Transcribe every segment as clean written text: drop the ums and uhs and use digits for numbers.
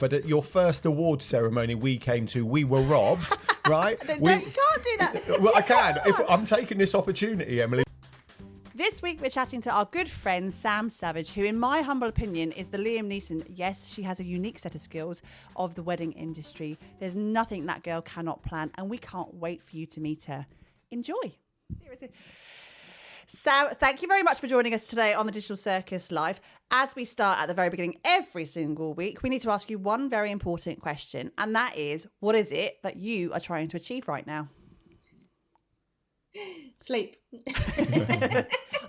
At your first award ceremony we came to, we were robbed, right? You can't do that. Well, I can. I'm taking this opportunity, Emily. This week we're chatting to our good friend Sam Savage, who in my humble opinion is the Liam Neeson. Yes, she has a unique set of skills of the wedding industry. There's nothing that girl cannot plan, and we can't wait for you to meet her. Enjoy. Seriously. Sam, thank you very much for joining us today on the Digital Circus Live. As we start at the very beginning every single week, we need to ask you one very important question, and that is, what is it that you are trying to achieve right now? Sleep.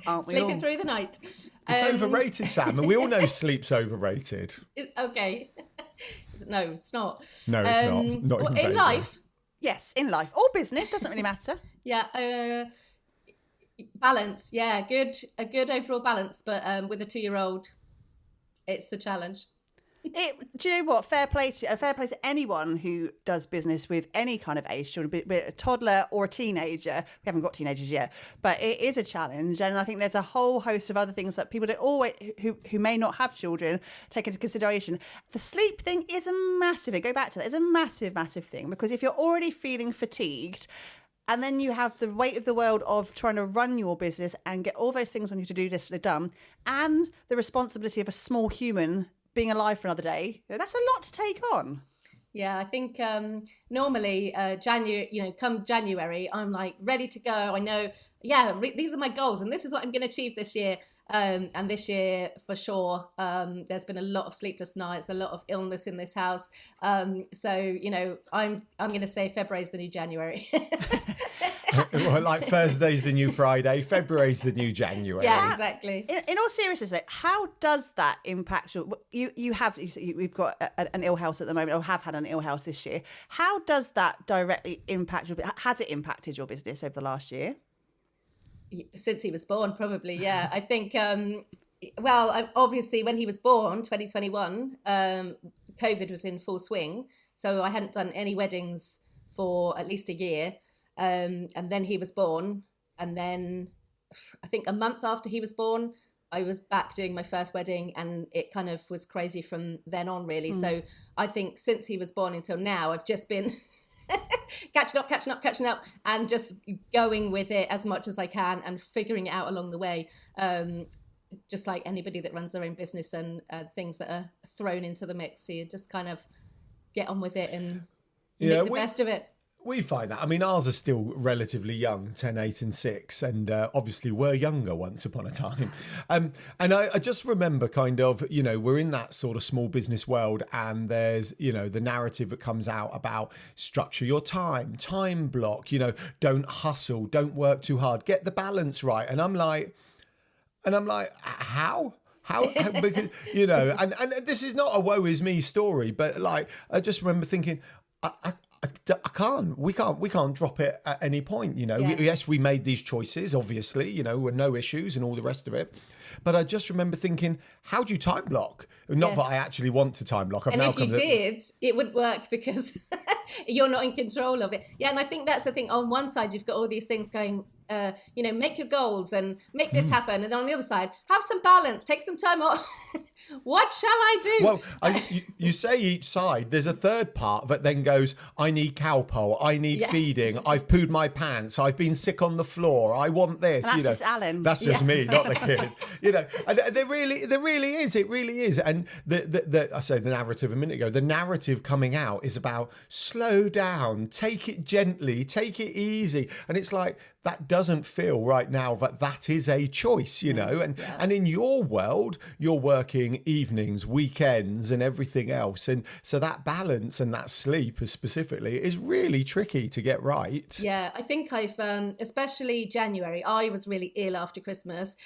Aren't we Sleeping all? through the night. It's overrated, Sam, and we all know sleep's overrated. Okay. No, it's not. No, it's not. Not even in vaguely. life. Yes, in life or business, doesn't really matter. Yeah. Balance. Yeah, a good overall balance, but with a 2-year-old, it's a challenge. Do you know what? Fair play to anyone who does business with any kind of age children, be it a toddler or a teenager. We haven't got teenagers yet, but it is a challenge, and I think there's a whole host of other things that people don't always who may not have children take into consideration. The sleep thing is a massive thing. Go back to that. It's a massive, massive thing, because if you're already feeling fatigued, and then you have the weight of the world of trying to run your business and get all those things on your to-do list done, and the responsibility of a small human being alive for another day, that's a lot to take on. Yeah, I think normally January, come January, I'm like ready to go. I know, these are my goals and this is what I'm going to achieve this year. And this year, for sure, there's been a lot of sleepless nights, a lot of illness in this house. So, I'm going to say February is the new January. Well, like Thursday's the new Friday, February's the new January. Yeah, exactly. In all seriousness, how does that impact we've got an ill house at the moment, or have had an ill house this year. How does that directly impact has it impacted your business over the last year? Since he was born, probably, yeah. I think, obviously when he was born, 2021, COVID was in full swing. So I hadn't done any weddings for at least a year. And then he was born. And then I think a month after he was born, I was back doing my first wedding, and it kind of was crazy from then on, really. So I think since he was born until now, I've just been catching up and just going with it as much as I can and figuring it out along the way. Just like anybody that runs their own business and things that are thrown into the mix. So you just kind of get on with it and make the best of it. We find that. I mean, ours are still relatively young, 10, 8 and 6, and obviously were younger once upon a time. And I just remember kind of, we're in that sort of small business world, and there's, the narrative that comes out about structure your time block, don't hustle, don't work too hard, get the balance right. And I'm like, how? Because, and this is not a woe is me story, but like, I just remember thinking, we can't drop it at any point, Yes, we made these choices, obviously, with no issues and all the rest of it. But I just remember thinking, how do you time block? Not that I actually want to time block. And if you did, it wouldn't work because you're not in control of it. Yeah, and I think that's the thing. On one side, you've got all these things going, make your goals and make this happen. And then on the other side, have some balance, take some time off. What shall I do? Well, you say each side. There's a third part that then goes, I need cowpole, I need feeding, I've pooed my pants, I've been sick on the floor, I want this. And that's just Alan. That's just me, not the kid. And there really is. It really is. And I said the narrative a minute ago. The narrative coming out is about slow down, take it gently, take it easy. And it's like, that doesn't feel right now that is a choice, and in your world, you're working evenings, weekends and everything else. And so that balance and that sleep specifically is really tricky to get right. Yeah, I think I've, especially January, I was really ill after Christmas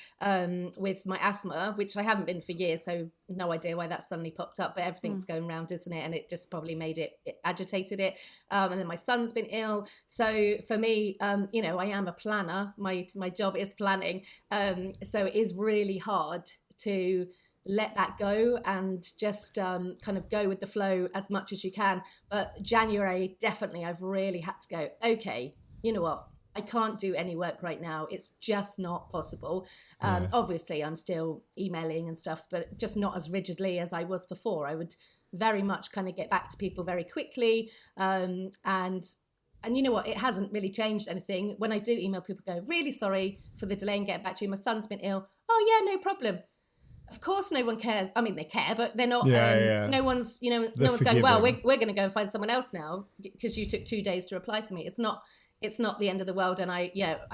with my asthma, which I haven't been for years. So no idea why that suddenly popped up, but everything's going around, isn't it? And it just probably it agitated it. And then my son's been ill. So for me, I am a planner. My job is planning. So it is really hard to let that go and just kind of go with the flow as much as you can. But January, definitely, I've really had to go, okay, you know what? I can't do any work right now. It's just not possible. Obviously, I'm still emailing and stuff, but just not as rigidly as I was before. I would very much kind of get back to people very quickly. And you know what? It hasn't really changed anything. When I do email people, go, really sorry for the delay in getting back to you. My son's been ill. Oh yeah, no problem. Of course, no one cares. I mean, they care, but they're not. No one's, no one's going, well, we're going to go and find someone else now because you took 2 days to reply to me. It's not the end of the world. And I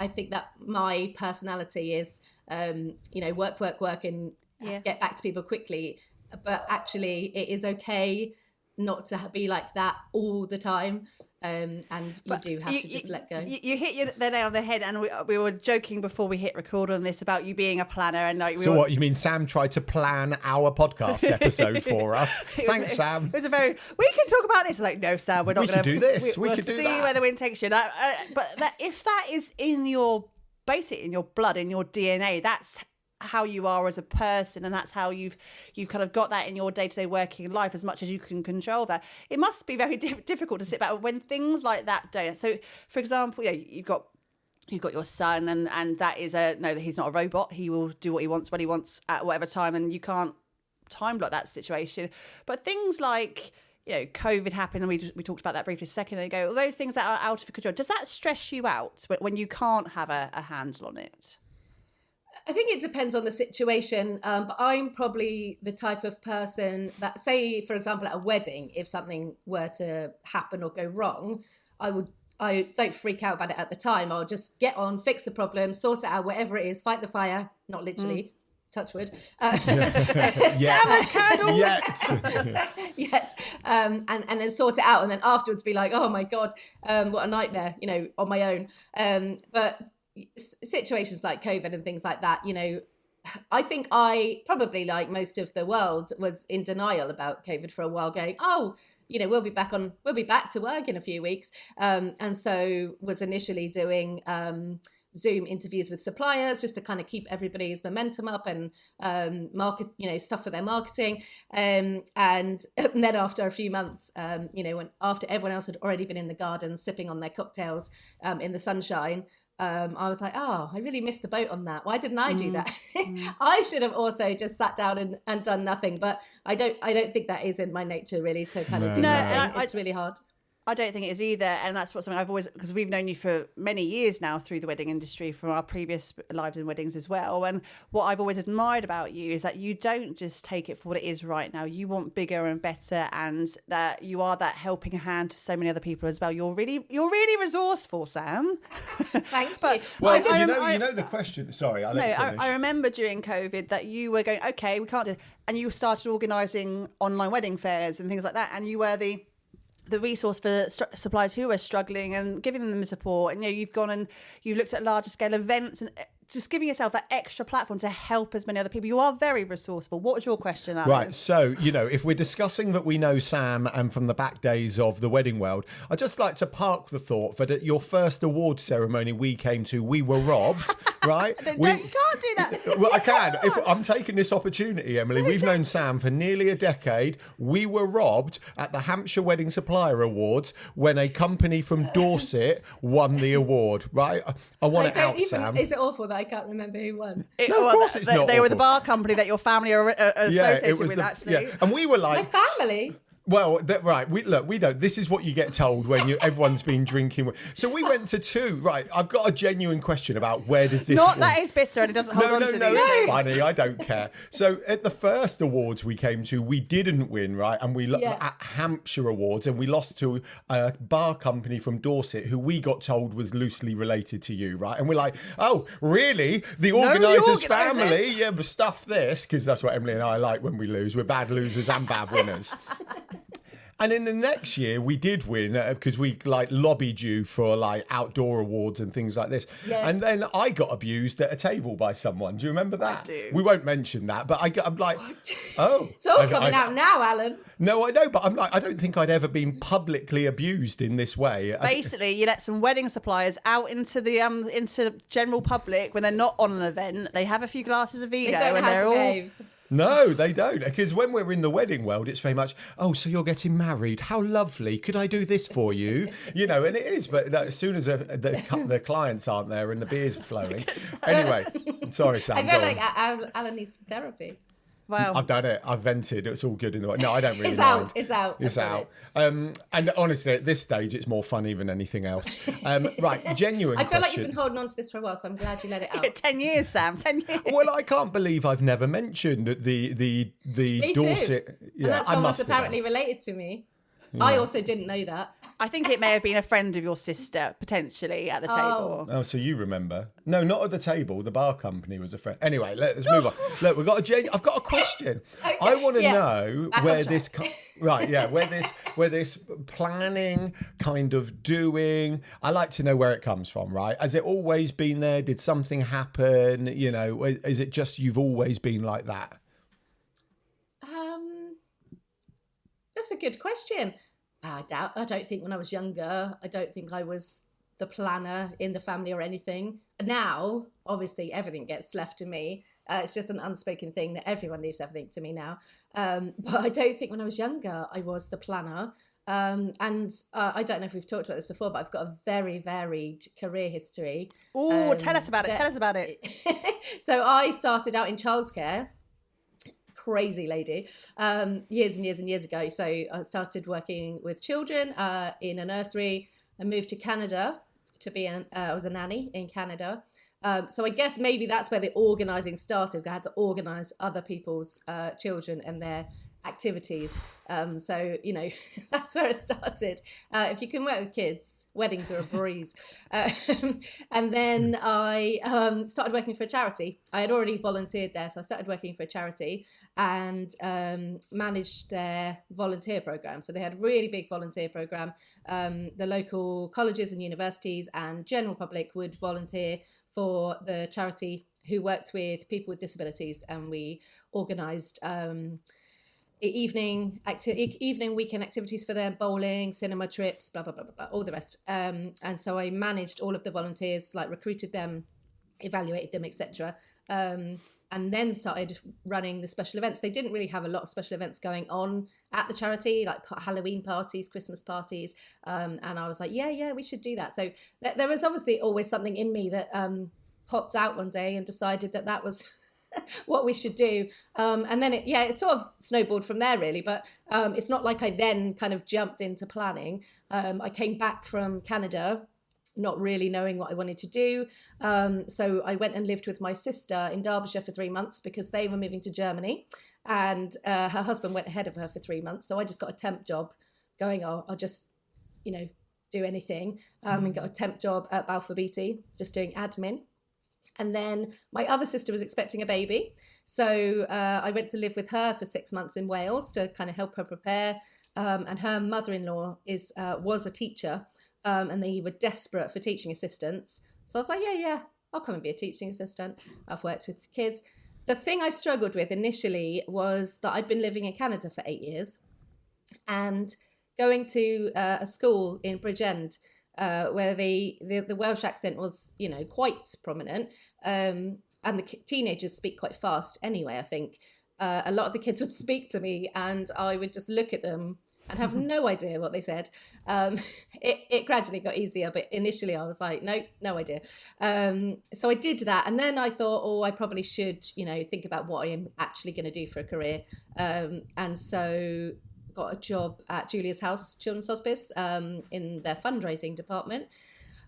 think that my personality is, work and get back to people quickly. But actually, it is okay not to be like that all the time, and you do have to just let go. You hit the nail on the head, and we were joking before we hit record on this about you being a planner, and what you mean? Sam tried to plan our podcast episode for us. Thanks, Sam. It was we can talk about this. Like, no, Sam, we're not going to do this. We'll could do see that. where the wind takes you. But if that is in your blood, in your DNA, that's how you are as a person, and that's how you've kind of got that in your day-to-day working life as much as you can control that. It must be very difficult to sit back when things like that don't. So, for example, you've got your son, and that is he's not a robot. He will do what he wants when he wants at whatever time, and you can't time block that situation. But things like COVID happened, and we talked about that briefly a second ago. All those things that are out of control, does that stress you out when you can't have a handle on it? I think it depends on the situation, but I'm probably the type of person that, say, for example, at a wedding, if something were to happen or go wrong, I don't freak out about it at the time. I'll just get on, fix the problem, sort it out, whatever it is, fight the fire, not literally, touch wood. Yet. And then sort it out, and then afterwards be like, oh my God, what a nightmare, on my own. But situations like COVID and things like that, I think I probably, like most of the world, was in denial about COVID for a while, going, we'll be back to work in a few weeks. And so was initially doing Zoom interviews with suppliers just to kind of keep everybody's momentum up and market, stuff for their marketing. And then after a few months, when after everyone else had already been in the garden sipping on their cocktails in the sunshine, I was like, I really missed the boat on that. Why didn't I do that? I should have also just sat down and done nothing. But I don't think that is in my nature, really, to kind of do nothing. It's really hard. I don't think it is either, and that's something I've always, because we've known you for many years now through the wedding industry, from our previous lives in weddings as well. And what I've always admired about you is that you don't just take it for what it is right now. You want bigger and better, and that you are that helping hand to so many other people as well. You're really resourceful, Sam. Thank you. Well, you know the question. Sorry, I'll let you finish. I remember during COVID that you were going, okay, we can't do, and you started organising online wedding fairs and things like that, and you were the resource for suppliers who are struggling and giving them the support. And you've gone and you've looked at larger scale events and just giving yourself that extra platform to help as many other people. You are very resourceful. What was your question, Alan? Right. So, if we're discussing that we know Sam and from the back days of the wedding world, I'd just like to park the thought that at your first award ceremony we came to, we were robbed, right? You can't do that. Well, I can. If I'm taking this opportunity, Emily. We've known Sam for nearly a decade. We were robbed at the Hampshire Wedding Supplier Awards when a company from Dorset won the award, right? I want it out, Sam. Is it awful that I can't remember who won? No, of course it's not. They were the bar company that your family are associated with, actually. Yeah. And we were like... My family? Well, right. We don't. This is what you get told when everyone's been drinking. So we went to two. Right. I've got a genuine question about where does this... Not that it's bitter and it doesn't hold on to No, it's funny. I don't care. So at the first awards we came to, we didn't win, right? And we at Hampshire Awards, and we lost to a bar company from Dorset who we got told was loosely related to you, right? And we're like, oh, really? The organisers' family? Yeah, but stuff this, because that's what Emily and I like when we lose. We're bad losers and bad winners. And in the next year, we did win because we lobbied you for outdoor awards and things like this. Yes. And then I got abused at a table by someone. Do you remember that? I do. We won't mention that, but I'm like, oh. It's all coming out now, Alan. No, I know, but I'm like, I don't think I'd ever been publicly abused in this way. Basically, you let some wedding suppliers out into the into general public when they're not on an event. They have a few glasses of vino, They don't have to behave. No, they don't. Because when we're in the wedding world, it's very much, oh, so you're getting married. How lovely. Could I do this for you? And it is. But as soon as the clients aren't there and the beer's flowing. Anyway, sorry, Sam. I feel like Alan needs some therapy. Wow. I've done it. I've vented. It's all good in the way. No, I don't really It's mind. out. It's out. It's I've done out. it. And honestly, at this stage, it's more funny than anything else. Right, genuine I feel like question. you've been holding on to this for a while, so I'm glad you let it out. 10 years, Sam. 10 years. Well, I can't believe I've never mentioned the Me Dorset. too. Yeah, And that I someone's must have done. apparently related to me. I also didn't know that. I think it may have been a friend of your sister, potentially, at the table. Oh, so you remember? No, not at the table. The bar company was a friend. Anyway, let's move on. Look, I've got a question. I want to know Back where on this where this planning kind of doing. I like to know where it comes from. Right? Has it always been there? Did something happen? You know, is it just you've always been like that? That's a good question. I don't think when I was younger, I don't think I was the planner in the family or anything. Now, obviously, everything gets left to me. It's just an unspoken thing that everyone leaves everything to me now. But I don't think when I was younger, I was the planner. And I don't know if we've talked about this before, but I've got a very varied career history. Oh, tell us about it. Tell us about it. So I started out in childcare. Crazy lady, years and years and years ago. So I started working with children in a nursery. I moved to Canada to be I was a nanny in Canada. So I guess maybe that's where the organising started. I had to organise other people's children and their activities. So, you know, that's where it started. If you can work with kids, weddings are a breeze. And then I started working for a charity. I had already volunteered there, so I started working for a charity and managed their volunteer program. So they had a really big volunteer program. The local colleges and universities and general public would volunteer for the charity who worked with people with disabilities, and we organised evening weekend activities for them, bowling, cinema trips, blah blah blah blah, blah, all the rest. And so I managed all of the volunteers, like recruited them, evaluated them, etc. And then started running the special events. They didn't really have a lot of special events going on at the charity, like Halloween parties, Christmas parties. And I was like, yeah, we should do that. So there was obviously always something in me that popped out one day and decided that was what we should do. And then it sort of snowballed from there, really. But it's not like I then kind of jumped into planning. I came back from Canada not really knowing what I wanted to do. So I went and lived with my sister in Derbyshire for 3 months because they were moving to Germany, and her husband went ahead of her for 3 months. So I just got a temp job going, I'll just, do anything, and got a temp job at Balfour Beatty, just doing admin. And then my other sister was expecting a baby. So I went to live with her for 6 months in Wales to kind of help her prepare. And her mother-in-law was a teacher, and they were desperate for teaching assistants. So I was like, yeah, I'll come and be a teaching assistant. I've worked with kids. The thing I struggled with initially was that I'd been living in Canada for 8 years and going to a school in Bridgend, where the Welsh accent was, quite prominent. And the teenagers speak quite fast anyway, I think. A lot of the kids would speak to me and I would just look at them and have no idea what they said. It gradually got easier, but initially I was like, no idea. So I did that. And then I thought, I probably should, think about what I am actually going to do for a career. And so got a job at Julia's House Children's Hospice in their fundraising department.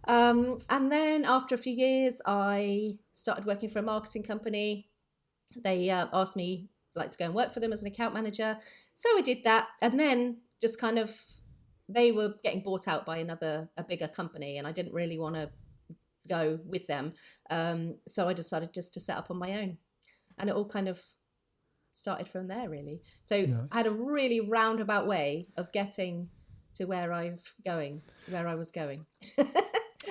And then after a few years, I started working for a marketing company. They asked me to go and work for them as an account manager. So I did that. And then just kind of, they were getting bought out by a bigger company, and I didn't really want to go with them. So I decided just to set up on my own, and it all kind of started from there, really. So I had a really roundabout way of getting to where I was going.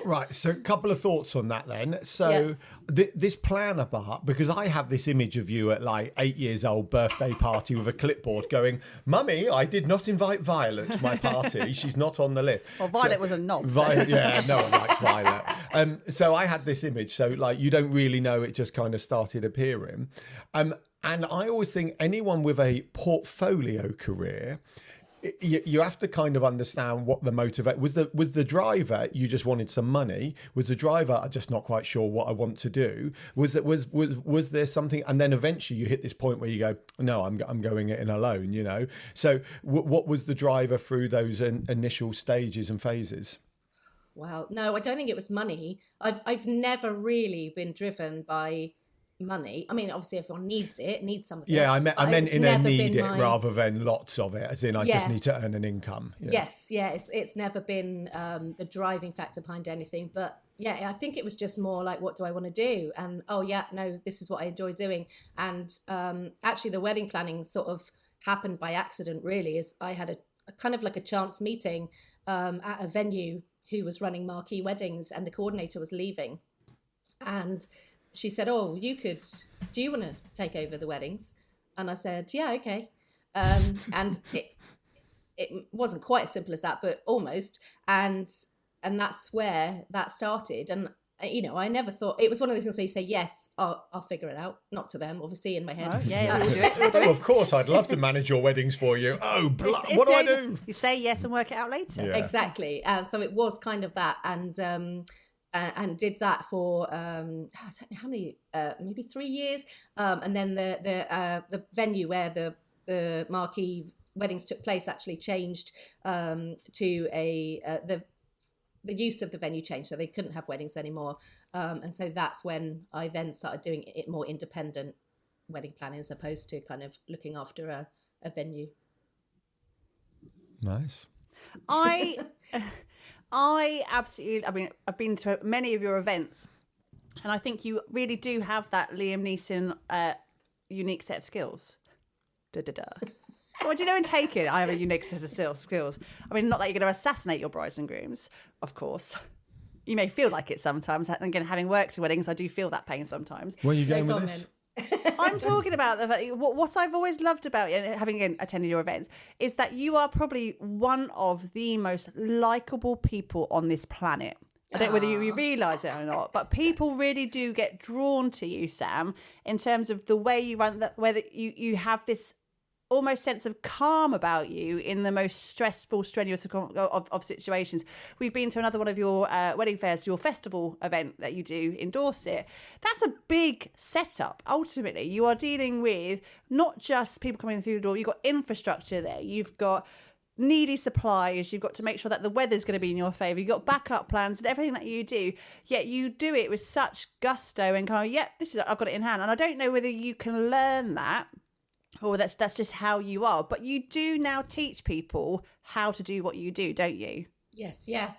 Right, so a couple of thoughts on that then. So this planner part, because I have this image of you at 8 years old birthday party with a clipboard going, Mummy, I did not invite Violet to my party. She's not on the list. Well, Violet was a knob. Yeah, no one likes Violet. So I had this image. So you don't really know, it just kind of started appearing. And I always think anyone with a portfolio career you have to kind of understand what the motivate was. The driver, you just wanted some money? Was the driver, I'm just not quite sure what I want to do? Was there something? And then eventually you hit this point where you go, no, I'm going it in alone, you know? So what was the driver through those initial stages and phases? Well, no, I don't think it was money. I've never really been driven by money. I mean, obviously everyone needs some of it. Yeah, I meant in a need it my... rather than lots of it, as in I just need to earn an income. Yeah. Yes, yeah, it's never been the driving factor behind anything. But yeah, I think it was just more like, what do I want to do? And oh yeah, no, this is what I enjoy doing. And actually the wedding planning sort of happened by accident, really, as I had a kind of like a chance meeting at a venue who was running marquee weddings, and the coordinator was leaving. And she said, oh, do you want to take over the weddings? And I said, yeah, okay. And it wasn't quite as simple as that, but almost. And that's where that started. And, you know, I never thought, it was one of those things where you say, yes, I'll figure it out. Not to them, obviously, in my head. Oh, yeah, we'll do it. Oh, of course, I'd love to manage your weddings for you. Oh, what do I do? You say yes and work it out later. Yeah. Exactly. So it was kind of that. And did that for I don't know how many, maybe 3 years, and then the venue where the marquee weddings took place actually changed to the use of the venue changed, so they couldn't have weddings anymore, and so that's when I then started doing it more independent wedding planning as opposed to kind of looking after a venue. Nice. I absolutely, I mean, I've been to many of your events, and I think you really do have that Liam Neeson unique set of skills. Well, do you know, in Taken, I have a unique set of skills. I mean, not that you're going to assassinate your brides and grooms, of course. You may feel like it sometimes. And again, having worked at weddings, I do feel that pain sometimes. Where are you going with this? I'm talking about the fact, what I've always loved about you, having attended your events, is that you are probably one of the most likable people on this planet. I don't know whether you realise it or not, but people really do get drawn to you, Sam, in terms of the way you run, whether you have this almost sense of calm about you in the most stressful, strenuous of situations. We've been to another one of your wedding fairs, your festival event that you do in Dorset. That's a big setup. Ultimately, you are dealing with not just people coming through the door. You've got infrastructure there. You've got needy suppliers. You've got to make sure that the weather's going to be in your favour. You've got backup plans and everything that you do. Yet you do it with such gusto and kind of, I've got it in hand. And I don't know whether you can learn that, or that's just how you are. But you do now teach people how to do what you do, don't you? Yes, yeah.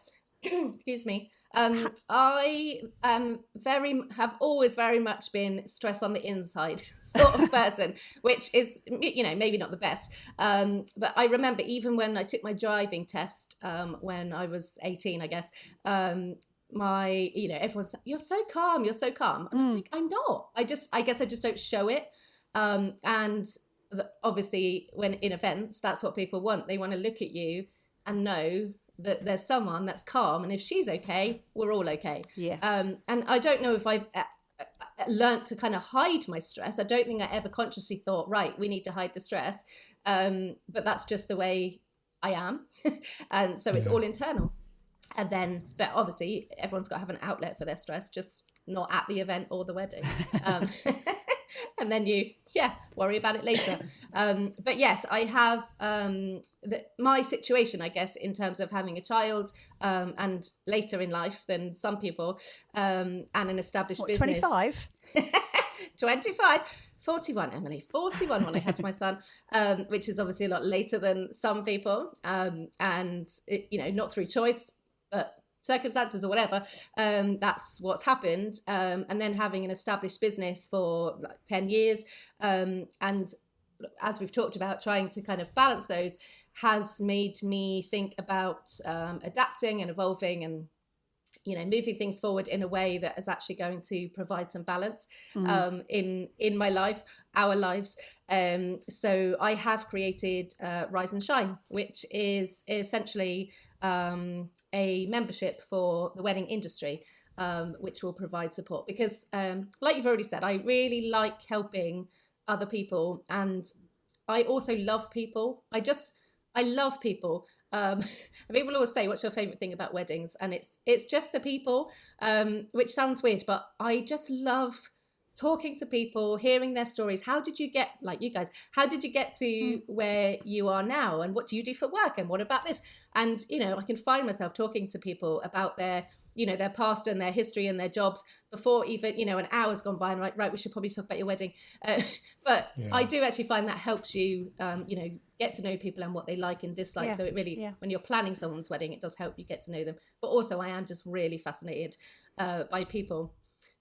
Excuse me. I have always very much been stress on the inside sort of person, which is, you know, maybe not the best. But I remember even when I took my driving test when I was 18, I guess, everyone said, you're so calm. And I'm like, I'm not. I guess I just don't show it. And obviously when in events, that's what people want. They want to look at you and know that there's someone that's calm, and if she's okay, we're all okay. Yeah. And I don't know if I've learnt to kind of hide my stress. I don't think I ever consciously thought, right, we need to hide the stress. But that's just the way I am. And so it's all internal. And then, but obviously everyone's got to have an outlet for their stress, just not at the event or the wedding. And then you, worry about it later. But yes, I have my situation, I guess, in terms of having a child and later in life than some people, and an established business. 25? 25. 41, Emily, 41 when I had my son, which is obviously a lot later than some people. And, not through choice, but circumstances or whatever, that's what's happened. And then having an established business for like 10 years. And as we've talked about, trying to kind of balance those has made me think about adapting and evolving and, moving things forward in a way that is actually going to provide some balance in my life, our lives. So I have created Rise and Shine, which is essentially a membership for the wedding industry, which will provide support. Because like you've already said, I really like helping other people, and I also love people. I love people. People always say, "What's your favorite thing about weddings?" And it's just the people, which sounds weird, but I just love talking to people, hearing their stories. How did you get, like you guys, how did you get to where you are now? And what do you do for work? And what about this? And, I can find myself talking to people about their past and their history and their jobs before even, an hour's gone by, and like, right, we should probably talk about your wedding. But I do actually find that helps you, get to know people and what they like and dislike. Yeah. So it really, when you're planning someone's wedding, it does help you get to know them. But also I am just really fascinated by people.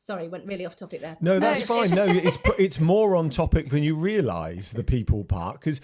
Sorry, went really off topic there. No, that's fine. No, it's more on topic than you realise, the people part. Because,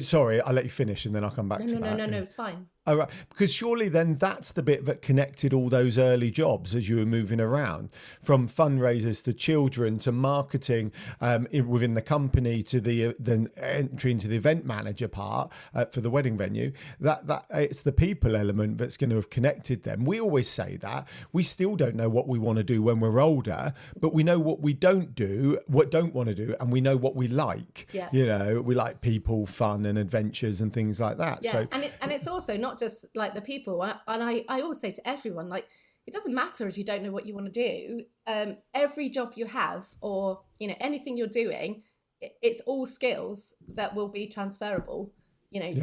sorry, I'll let you finish and then I'll come back to that. No, it's fine. Oh, right. Because surely then that's the bit that connected all those early jobs as you were moving around, from fundraisers to children to marketing within the company to the entry into the event manager part for the wedding venue. That it's the people element that's going to have connected them. We always say that we still don't know what we want to do when we're older, but we know what we don't want to do, and we know what we like. Yeah. We like people, fun, and adventures and things like that. Yeah, So, and it's also not just like the people. And I always say to everyone, like, it doesn't matter if you don't know what you want to do. Every job you have, or anything you're doing, it's all skills that will be transferable.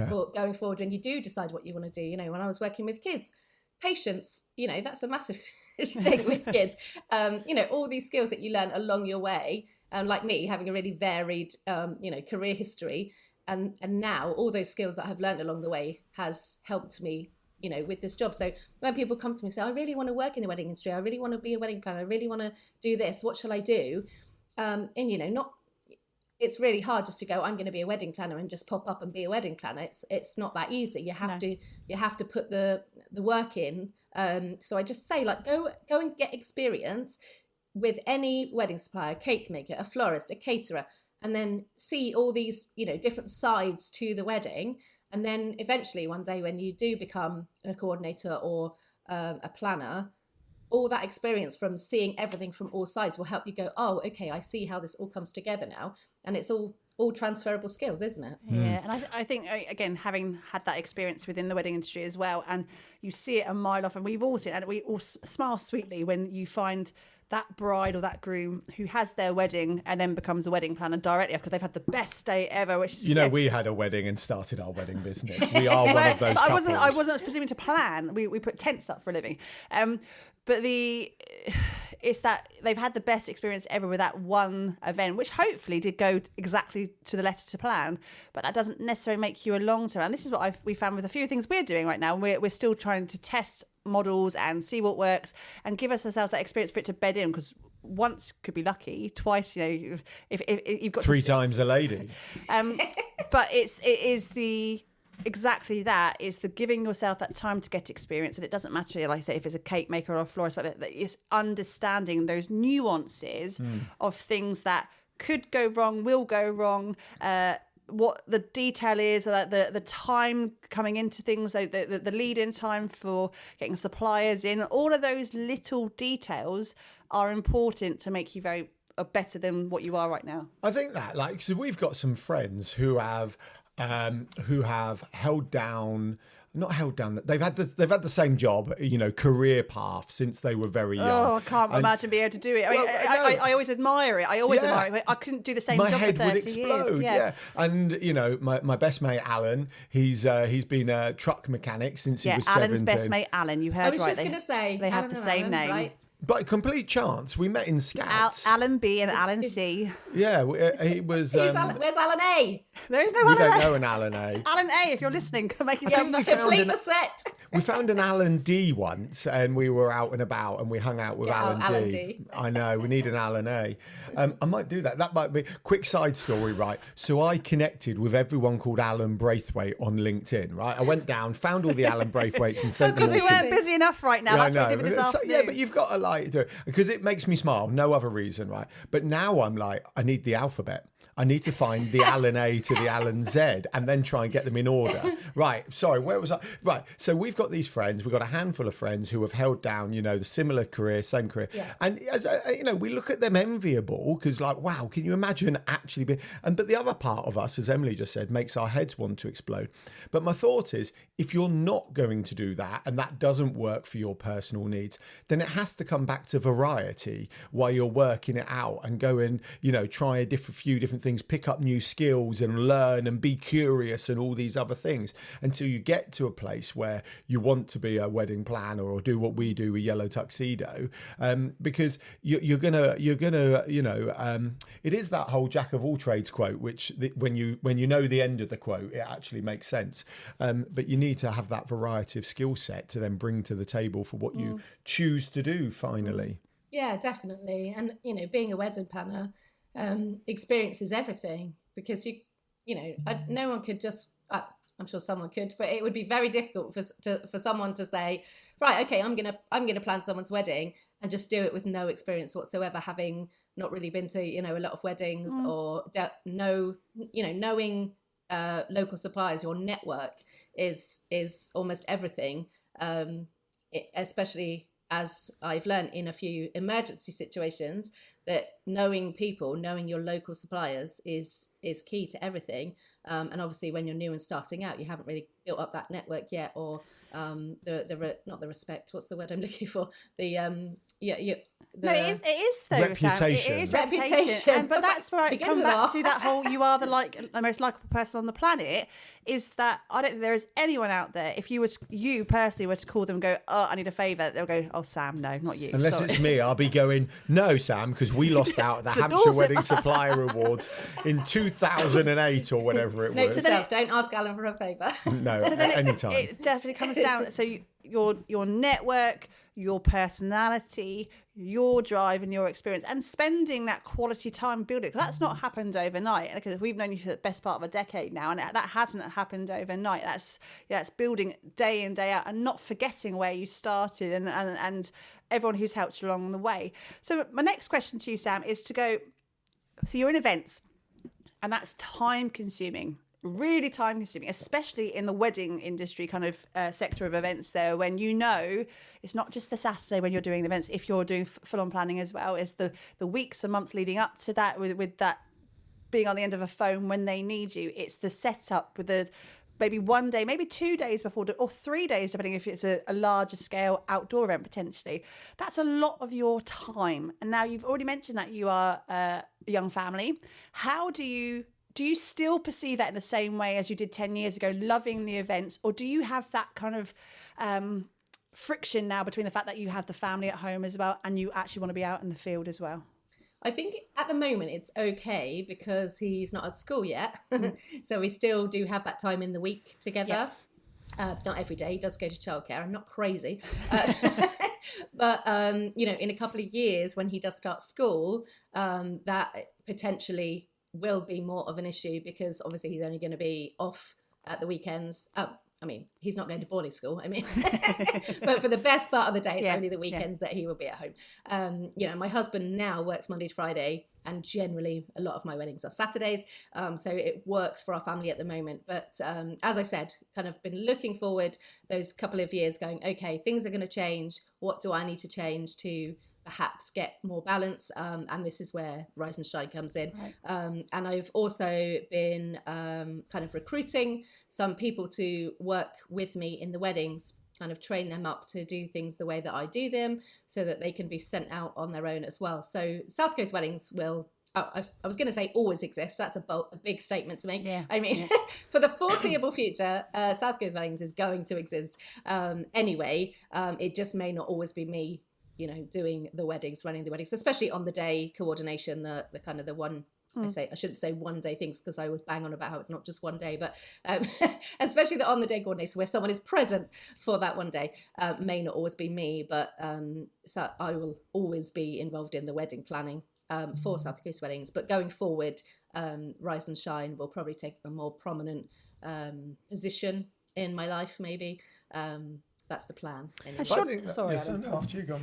For going forward when you do decide what you want to do. When I was working with kids, patience, that's a massive thing with kids. All these skills that you learn along your way, like me, having a really varied, career history. And now all those skills that I've learned along the way has helped me, with this job. So when people come to me and say, I really want to work in the wedding industry, I really want to be a wedding planner, I really want to do this, what shall I do? It's really hard just to go, I'm going to be a wedding planner and just pop up and be a wedding planner. It's not that easy. You have to put the work in. So I just say, like, go and get experience with any wedding supplier, cake maker, a florist, a caterer, and then see all these, different sides to the wedding. And then eventually one day when you do become a coordinator or a planner, all that experience from seeing everything from all sides will help you go, oh, okay, I see how this all comes together now. And it's all transferable skills, isn't it? Yeah, and I think, again, having had that experience within the wedding industry as well, and you see it a mile off, and we've all seen it, and we all smile sweetly when you find that bride or that groom who has their wedding and then becomes a wedding planner directly because they've had the best day ever. Which is, we had a wedding and started our wedding business. We are one of those couples. I wasn't presuming to plan. We put tents up for a living. But it's that they've had the best experience ever with that one event, which hopefully did go exactly to the letter to plan. But that doesn't necessarily make you a long term. And this is what we found with a few things we're doing right now. We're still trying to test models and see what works and give ourselves that experience for it to bed in, because once could be lucky, twice, if you've got three times a lady. But it is the exactly that. It's the giving yourself that time to get experience, and it doesn't matter, like I say, if it's a cake maker or a florist, but it's understanding those nuances of things that could go wrong, will go wrong. What the detail is, or the time coming into things, the lead-in time for getting suppliers in, all of those little details are important to make you better than what you are right now. I think that, so we've got some friends who have held down. Not held down. They've had the same job, career path since they were very young. Oh, I can't imagine being able to do it. I always admire it. I always admire it. I couldn't do the same job for 30 years. My head would explode. Yeah. And my best mate Alan, he's been a truck mechanic since he was 17. Alan's best mate Alan. You heard right. I was just going to say they have the same name. Right? By complete chance, we met in Scouts. Alan B and Alan C. Yeah, he was. Where's Alan A? There is no Alan A. We don't know an Alan A. Alan A, if you're listening, can make yourself complete the set. We found an Alan D once, and we were out and about, and we hung out with Alan D. I know, we need an Alan A. I might do that. That might be quick side story, right? So I connected with everyone called Alan Braithwaite on LinkedIn, right? I went down, found all the Alan Braithwaites, and sent them all. Because we weren't busy enough right now. That's what we did with this afternoon. Yeah, but you've got to do it because it makes me smile. No other reason, right? But now I'm like, I need the alphabet. I need to find the Alan A to the Alan Z and then try and get them in order. Right. Sorry, where was I? Right. So we've got these friends. We've got a handful of friends who have held down, the similar career, same career. Yeah. And as we look at them enviable because, like, wow, can you imagine actually being? But the other part of us, as Emily just said, makes our heads want to explode. But my thought is, if you're not going to do that and that doesn't work for your personal needs, then it has to come back to variety while you're working it out and go and, try a few different things, pick up new skills and learn and be curious and all these other things until you get to a place where you want to be a wedding planner or do what we do with Yellow Tuxedo. Because you're gonna, it is that whole jack of all trades quote, which when you know the end of the quote, it actually makes sense. But you need to have that variety of skill set to then bring to the table for what you choose to do finally. Yeah, definitely. And, being a wedding planner, experience is everything, because no one could just, I'm sure someone could, but it would be very difficult for someone to say, right, okay, I'm gonna plan someone's wedding and just do it with no experience whatsoever, having not really been to a lot of weddings or knowing local suppliers. Your network is almost everything, especially as I've learned in a few emergency situations, that knowing your local suppliers is key to everything. And obviously when you're new and starting out, you haven't really built up that network yet, or not the respect, what's the word I'm looking for? No, it is though, reputation. Sam. It is reputation. But that's where I come back to that whole, you are the most likable person on the planet, is that I don't think there is anyone out there, if you personally were to call them and go, oh, I need a favour, they'll go, oh, Sam, no, not you. Unless sorry. It's me, I'll be going, no, Sam, because we lost out at the Hampshire Wedding Supplier Awards in 2008 or whatever it was. Note to self, don't ask Alan for a favour. No, anytime. It definitely comes down, so your network, your personality, your drive and your experience, and spending that quality time building. That's not happened overnight, because we've known you for the best part of a decade now, and that hasn't happened overnight. That's building day in, day out, and not forgetting where you started and everyone who's helped you along the way. So my next question to you, Sam, is to go, so you're in events, and that's time consuming. Really time consuming, especially in the wedding industry kind of sector of events there, when it's not just the Saturday when you're doing events, if you're doing full-on planning as well, it's the weeks and months leading up to that, with that being on the end of a phone when they need you. It's the setup with the maybe 1 day, maybe 2 days before, or 3 days, depending if it's a larger scale outdoor event potentially. That's a lot of your time. And now you've already mentioned that you are a young family. How do you still perceive that in the same way as you did 10 years ago, loving the events? Or do you have that kind of friction now between the fact that you have the family at home as well and you actually want to be out in the field as well? I think at the moment it's okay because he's not at school yet. So we still do have that time in the week together. Yep. Not every day. He does go to childcare. I'm not crazy. But, in a couple of years when he does start school, that potentially will be more of an issue, because obviously he's only going to be off at the weekends. He's not going to boarding school. But for the best part of the day, it's only the weekends that he will be at home. My husband now works Monday to Friday, and generally a lot of my weddings are Saturdays. So it works for our family at the moment. But as I said, kind of been looking forward those couple of years going, okay, things are going to change. What do I need to change to perhaps get more balance? And this is where Rise and Shine comes in. Right. And I've also been kind of recruiting some people to work with me in the weddings, kind of train them up to do things the way that I do them, so that they can be sent out on their own as well. So South Coast Weddings will, I was going to say always exist. That's a big statement to make. Yeah. For the foreseeable future, South Coast Weddings is going to exist anyway. It just may not always be me, doing the weddings, running the weddings, especially on the day coordination, the kind of the one, I shouldn't say 1 day things, because I always bang on about how it's not just 1 day, but especially the on the day coordination where someone is present for that 1 day, may not always be me, but so I will always be involved in the wedding planning for South Coast Weddings. But going forward, Rise and Shine will probably take a more prominent position in my life, maybe. That's the plan. Anyway.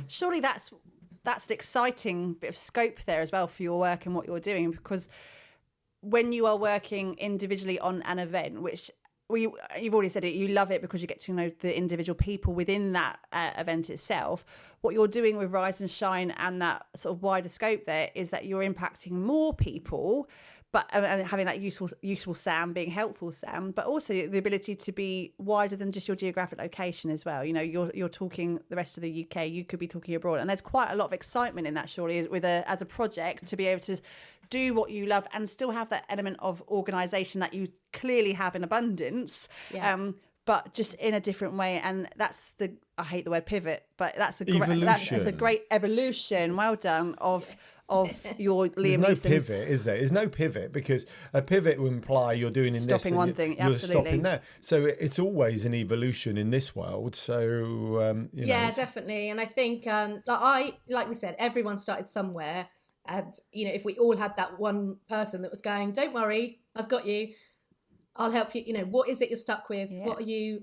Surely that's an exciting bit of scope there as well for your work and what you're doing, because when you are working individually on an event, which you've already said it, you love it because you get to know the individual people within that event itself. What you're doing with Rise and Shine and that sort of wider scope there is that you're impacting more people, but having that useful Sam, being helpful Sam, but also the ability to be wider than just your geographic location as well. You know, you're talking the rest of the UK, you could be talking abroad, and there's quite a lot of excitement in that, surely, as a project to be able to do what you love and still have that element of organisation that you clearly have in abundance. Yeah. But just in a different way, and that's I hate the word pivot, but that's a great evolution. Well done of your Liam There's no Neeson's. pivot, is there? There's no pivot, because a pivot would imply you're doing in Stopping this one and thing, you're absolutely. stopping there. So it's always an evolution in this world. So yeah, definitely. And I think like we said, everyone started somewhere, and you know, if we all had that one person that was going, "Don't worry, I've got you. I'll help you." You know, what is it you're stuck with? Yeah.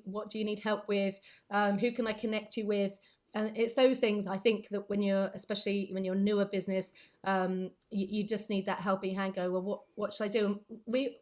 What do you need help with? Who can I connect you with? And it's those things, I think, that especially when you're a newer business, you just need that helping hand. Go, well, what should I do? And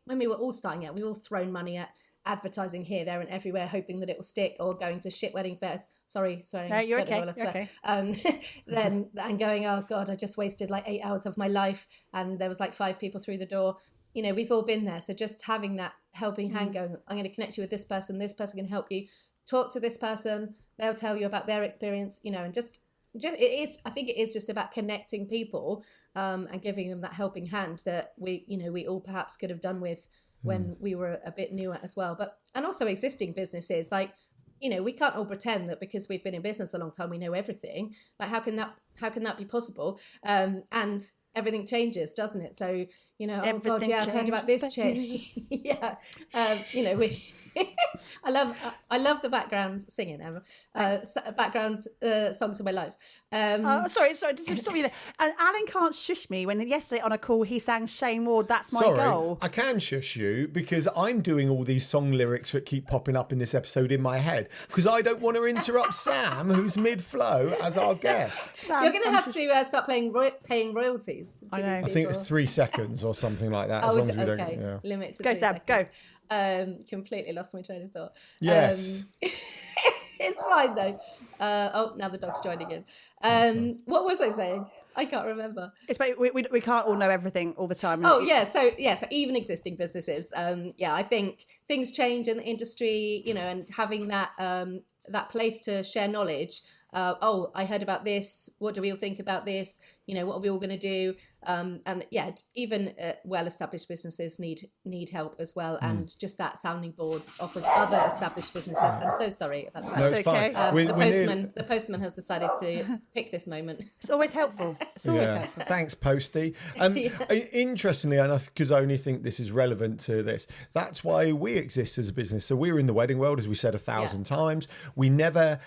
when we were all starting out, we all thrown money at advertising here, there, and everywhere, hoping that it will stick, or going to shit wedding fairs. Sorry. No, you're don't know okay. what You're okay. Then and going, oh God, I just wasted like 8 hours of my life, and there was like 5 people through the door. You know, we've all been there. So just having that helping hand, going, I'm going to connect you with this person can help you. Talk to this person, they'll tell you about their experience, you know, and just I think it is just about connecting people and giving them that helping hand that we all perhaps could have done with when we were a bit newer as well. But and also existing businesses, like, you know, we can't all pretend that because we've been in business a long time we know everything. Like, how can that be possible? And everything changes, doesn't it? So, you know, Everything oh God, yeah, I've heard about this change. Yeah. You know, I love the background singing, Emma. Background songs of my life. Sorry, to stop you there. And Alan can't shush me when yesterday on a call he sang Shane Ward, That's My Goal. I can shush you because I'm doing all these song lyrics that keep popping up in this episode in my head because I don't want to interrupt Sam, who's mid-flow, as our guest. Sam, you're going to have to start paying royalties. I know. I think it's 3 seconds or something like that. Oh, as is long it? as we Okay. don't, yeah. Limit to Go, 3 Sam, seconds. go. Completely lost my train of thought. Yes. It's fine though. Now the dog's joining in. What was I saying? I can't remember. It's we can't all know everything all the time. Oh yeah, so even existing businesses. I think things change in the industry, you know, and having that place to share knowledge. I heard about this. What do we all think about this? You know, what are we all going to do? And yeah, even well-established businesses need help as well, and just that sounding board off of other established businesses. I'm so sorry about that. No, it's okay. fine. The postman has decided to pick this moment. It's always helpful. It's always helpful. Thanks, Posty. Interestingly enough, because I only think this is relevant to this, that's why we exist as a business. So we're in the wedding world, as we said 1,000 times. We never...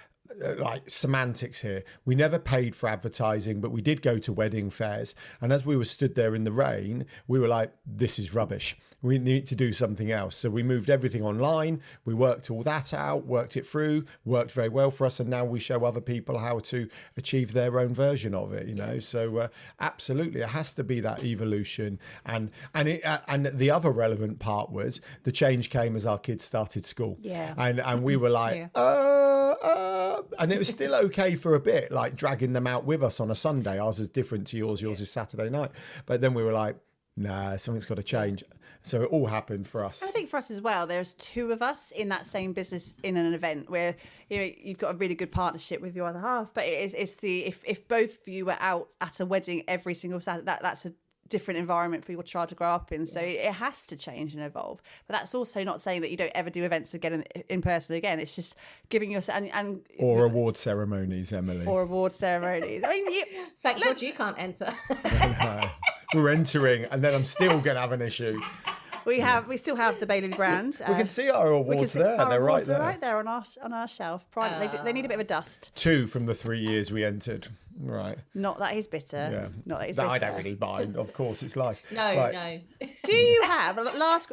like semantics here, we never paid for advertising, but we did go to wedding fairs, and as we were stood there in the rain, we were like, this is rubbish, we need to do something else. So we moved everything online, we worked all that out, worked it through, worked very well for us, and now we show other people how to achieve their own version of it, you know. So absolutely, it has to be that evolution. And the other relevant part was the change came as our kids started school, and we were like and it was still okay for a bit, like dragging them out with us on a Sunday. Ours is different to yours is Saturday night, but then we were like, nah, something's got to change. So it all happened for us. I think for us as well, there's 2 of us in that same business in an event where, you know, you've got a really good partnership with your other half, but it's the if both of you were out at a wedding every single Saturday, that's a different environment for your child to grow up in. So it has to change and evolve. But that's also not saying that you don't ever do events again in person again. It's just giving yourself or award ceremonies, Emily. Or award ceremonies. I mean, thank God you can't enter. We're entering, and then I'm still going to have an issue. We still have the Bailey brand. We can see our awards there. They're right there. Are right there on our shelf. They need a bit of a dust. 2 from the 3 years we entered. Right. Not that he's bitter. Yeah. Not that he's bitter. I don't really mind. Of course, it's life. No, right. no. Do you have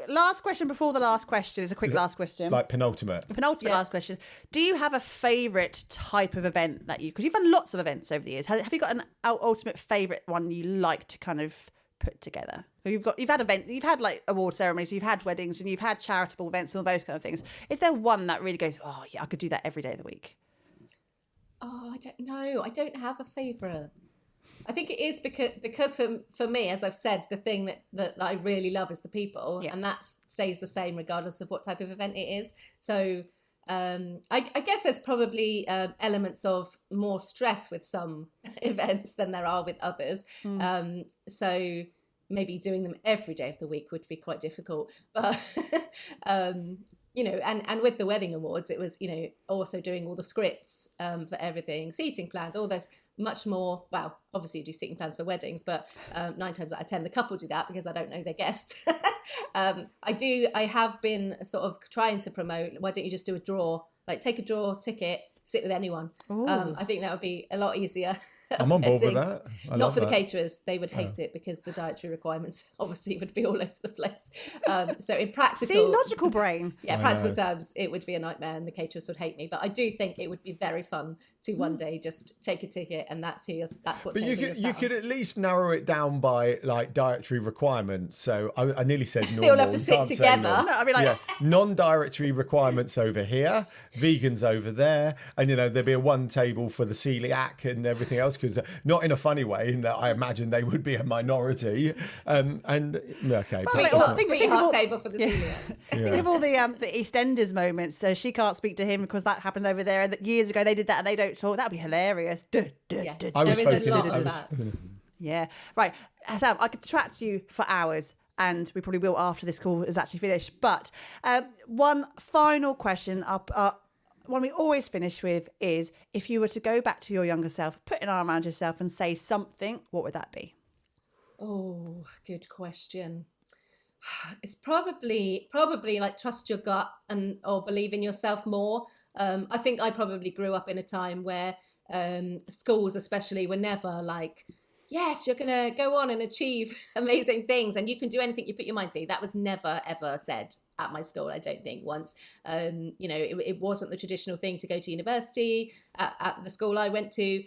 last question before the last question? Is a quick last question. Like penultimate last question. Do you have a favourite type of event that because you've done lots of events over the years? Have you got an ultimate favourite one you like to kind of put together? You've had events, you've had like award ceremonies, you've had weddings, and you've had charitable events, all those kind of things. Is there one that really goes, oh yeah, I could do that every day of the week? Oh, I don't know. I don't have a favourite. I think it is because for me, as I've said, the thing that I really love is the people, and that stays the same regardless of what type of event it is. So I guess there's probably elements of more stress with some events than there are with others. So maybe doing them every day of the week would be quite difficult. But you know, and with the wedding awards, it was, you know, also doing all the scripts for everything, seating plans, all those much more, well, obviously you do seating plans for weddings, but 9 times out of 10, the couple do that because I don't know their guests. I have been sort of trying to promote, why don't you just do a draw, like take a draw ticket, sit with anyone. I think that would be a lot easier. I'm on board with that. Not for the caterers. They would hate it because the dietary requirements obviously would be all over the place. So in practical... See, logical brain. Yeah, practical terms, it would be a nightmare and the caterers would hate me. But I do think it would be very fun to one day just take a ticket and that's what... But you could at least narrow it down by like dietary requirements. So I nearly said normal. They all have to sit together. No, I mean, like... non-dietary requirements over here, vegans over there, and you know there'd be a one table for the celiac and everything else, because not in a funny way, in that I imagine they would be a minority. Sweetheart table for the celiacs. Think of all the EastEnders moments. So she can't speak to him because that happened over there. That years ago they did that and they don't talk. That'd be hilarious. Yes, there is a lot of that. Yeah, right. Sam, I could chat to you for hours. And we probably will after this call is actually finished. But one final question one we always finish with is, if you were to go back to your younger self, put an arm around yourself and say something, what would that be? Oh, good question. It's probably like trust your gut or believe in yourself more. I think I probably grew up in a time where schools especially were never like, yes, you're going to go on and achieve amazing things and you can do anything you put your mind to. That was never, ever said at my school, I don't think once. You know, it wasn't the traditional thing to go to university at the school I went to.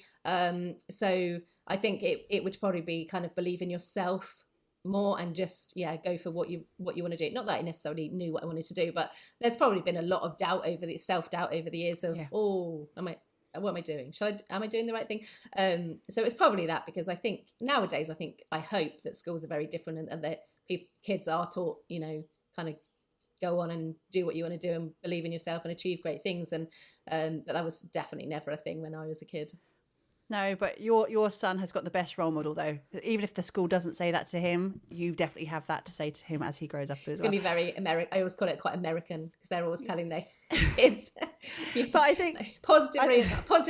So I think it would probably be kind of believe in yourself more and just, go for what you want to do. Not that I necessarily knew what I wanted to do, but there's probably been a lot of self-doubt over the years of, what am I doing? Am I doing the right thing? So it's probably that, because I think nowadays, I hope that schools are very different and that kids are taught, you know, kind of go on and do what you want to do and believe in yourself and achieve great things. And but that was definitely never a thing when I was a kid. No, but your son has got the best role model, though. Even if the school doesn't say that to him, you definitely have that to say to him as he grows up as well. It's going to be very American. I always call it quite American because they're always telling their kids. But I think positive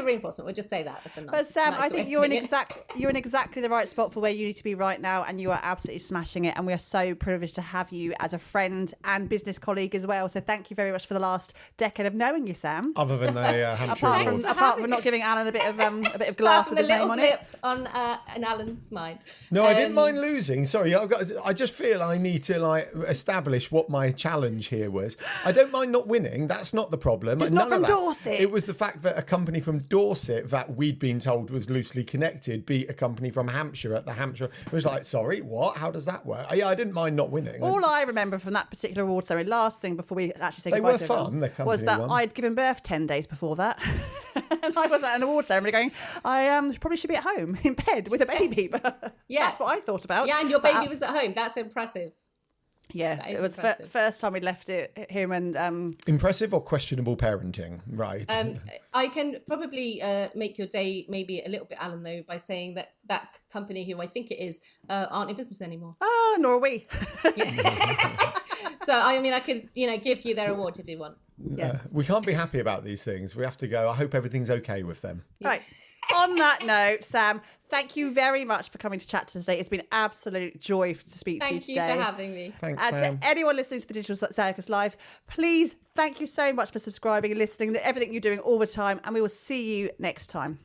reinforcement. We'll just say that. That's a nice. But Sam, nice I think you're in exactly the right spot for where you need to be right now, and you are absolutely smashing it. And we are so privileged to have you as a friend and business colleague as well. So thank you very much for the last decade of knowing you, Sam. Other than the Hampshire Awards. Apart from not giving Alan a bit of glass with his name on it. On Alan's mind. No, I didn't mind losing. Sorry, I just feel I need to establish what my challenge here was. I don't mind not winning. That's not the problem. Just not from Dorset. It was the fact that a company from Dorset that we'd been told was loosely connected beat a company from Hampshire at the Hampshire. It was like, sorry, what? How does that work? Yeah, I didn't mind not winning. All I remember from that particular award ceremony, last thing before we actually say goodbye to everyone, was that I'd given birth 10 days before that. And I was at an award ceremony going, I probably should be at home in bed with a baby. Yeah. That's what I thought about. Yeah, and your baby was at home. That's impressive. Yeah, it was the first time we left him and... Impressive or questionable parenting, right? I can probably make your day maybe a little bit, Alan, though, by saying that company, who I think it is, aren't in business anymore. Ah, nor are we. So, I mean, I could, give you their award if you want. Yeah. We can't be happy about these things. We have to go, I hope everything's okay with them. Right. On that note, Sam, thank you very much for coming to chat to us today. It's been an absolute joy to speak to you today. Thank you for having me. Thanks, and Sam. to anyone listening to the Digital Circus Live, please, thank you so much for subscribing and listening to everything you're doing all the time. And we will see you next time.